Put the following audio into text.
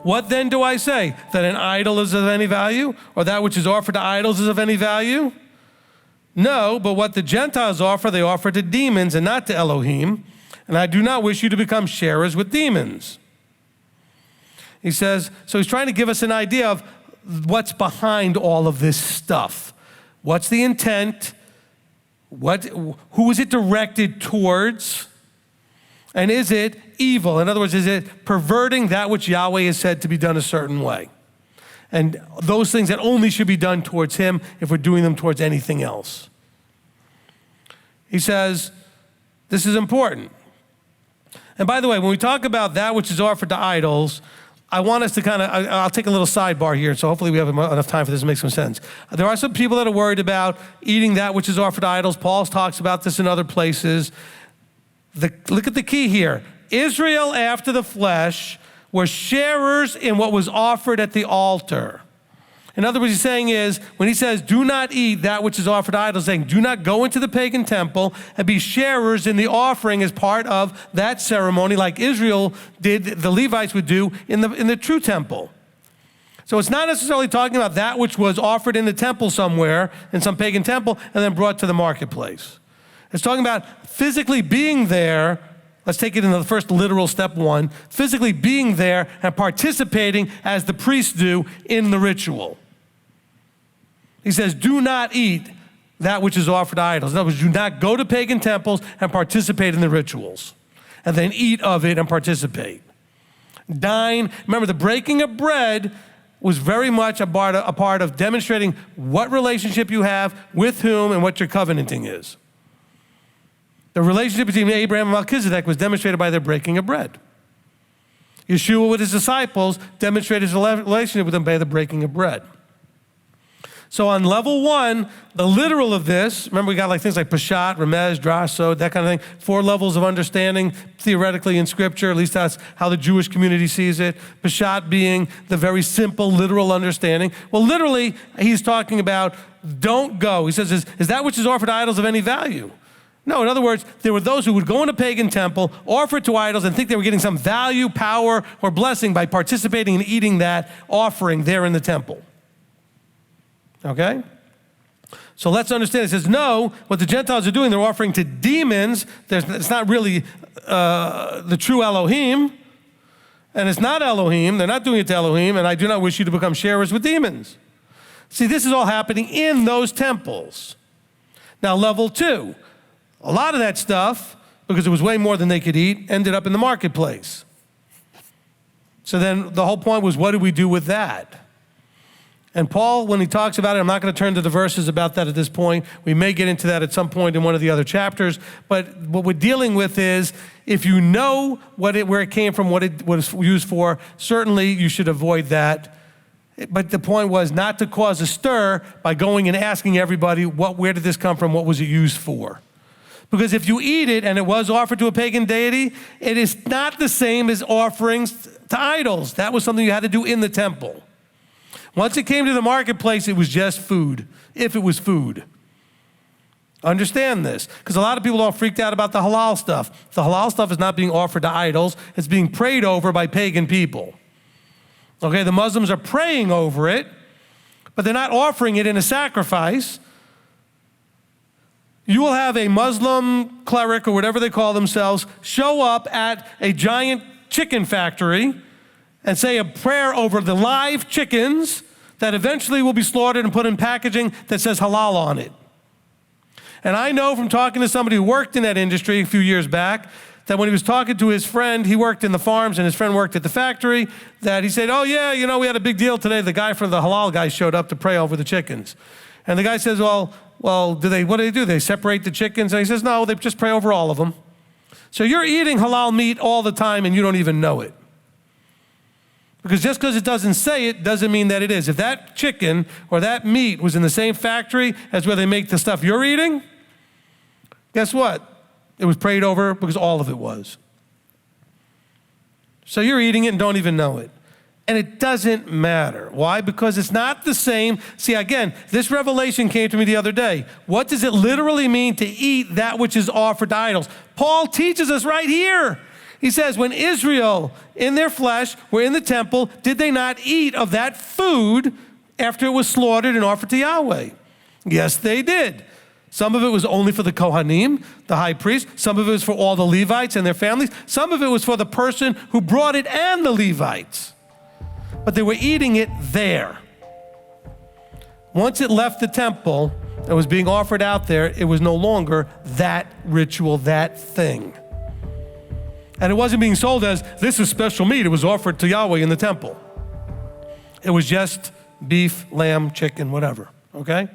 What then do I say? That an idol is of any value? Or that which is offered to idols is of any value? No, but what the Gentiles offer, they offer to demons and not to Elohim. And I do not wish you to become sharers with demons. He says, so he's trying to give us an idea of what's behind all of this stuff. What's the intent? Who is it directed towards? And is it evil? In other words, is it perverting that which Yahweh has said to be done a certain way? And those things that only should be done towards him if we're doing them towards anything else. He says, this is important. And by the way, when we talk about that which is offered to idols, I want us to I'll take a little sidebar here, so hopefully we have enough time for this to make some sense. There are some people that are worried about eating that which is offered to idols. Paul talks about this in other places. Look at the key here. Israel after the flesh were sharers in what was offered at the altar. In other words, he's saying is, when he says, do not eat that which is offered to idols, saying, do not go into the pagan temple and be sharers in the offering as part of that ceremony, like Israel did, the Levites would do in the true temple. So it's not necessarily talking about that which was offered in the temple somewhere, in some pagan temple, and then brought to the marketplace. It's talking about physically being there. Let's take it in the first literal step one, physically being there and participating as the priests do in the ritual. He says, do not eat that which is offered to idols. In other words, do not go to pagan temples and participate in the rituals, and then eat of it and participate. Dine, remember the breaking of bread was very much a part of demonstrating what relationship you have, with whom, and what your covenanting is. The relationship between Abraham and Melchizedek was demonstrated by their breaking of bread. Yeshua with his disciples demonstrated his relationship with them by the breaking of bread. So on level one, the literal of this, remember we got like things like Peshat, Remez, Drash, Sod, that kind of thing, 4 levels of understanding theoretically in scripture, at least that's how the Jewish community sees it. Peshat being the very simple, literal understanding. Well, literally, he's talking about don't go. He says, is that which is offered to idols of any value? No, in other words, there were those who would go in a pagan temple, offer it to idols, and think they were getting some value, power, or blessing by participating in eating that offering there in the temple. Okay? So let's understand. It says, no, what the Gentiles are doing, they're offering to demons. It's not really the true Elohim, and it's not Elohim. They're not doing it to Elohim, and I do not wish you to become sharers with demons. See, this is all happening in those temples. Now, level 2. A lot of that stuff, because it was way more than they could eat, ended up in the marketplace. So then the whole point was, what do we do with that? And Paul, when he talks about it, I'm not going to turn to the verses about that at this point. We may get into that at some point in one of the other chapters. But what we're dealing with is, if you know where it came from, what it was used for, certainly you should avoid that. But the point was not to cause a stir by going and asking everybody, where did this come from? What was it used for? Because if you eat it and it was offered to a pagan deity, it is not the same as offerings to idols. That was something you had to do in the temple. Once it came to the marketplace, it was just food, if it was food. Understand this, because a lot of people are freaked out about the halal stuff. The halal stuff is not being offered to idols. It's being prayed over by pagan people. Okay, the Muslims are praying over it, but they're not offering it in a sacrifice. You will have a Muslim cleric or whatever they call themselves show up at a giant chicken factory and say a prayer over the live chickens that eventually will be slaughtered and put in packaging that says halal on it. And I know from talking to somebody who worked in that industry a few years back, that when he was talking to his friend, he worked in the farms and his friend worked at the factory, that he said, oh yeah, we had a big deal today. The guy from the halal guy showed up to pray over the chickens. And the guy says, well, what do they do? They separate the chickens? And he says, no, they just pray over all of them. So you're eating halal meat all the time and you don't even know it. Because just because it doesn't say it doesn't mean that it is. If that chicken or that meat was in the same factory as where they make the stuff you're eating, guess what? It was prayed over because all of it was. So you're eating it and don't even know it. And it doesn't matter. Why? Because it's not the same. See, again, this revelation came to me the other day. What does it literally mean to eat that which is offered to idols? Paul teaches us right here. He says, when Israel in their flesh were in the temple, did they not eat of that food after it was slaughtered and offered to Yahweh? Yes, they did. Some of it was only for the Kohanim, the high priest. Some of it was for all the Levites and their families. Some of it was for the person who brought it and the Levites. But they were eating it there. Once it left the temple and was being offered out there, it was no longer that ritual, that thing. And it wasn't being sold as, this is special meat. It was offered to Yahweh in the temple. It was just beef, lamb, chicken, whatever, okay?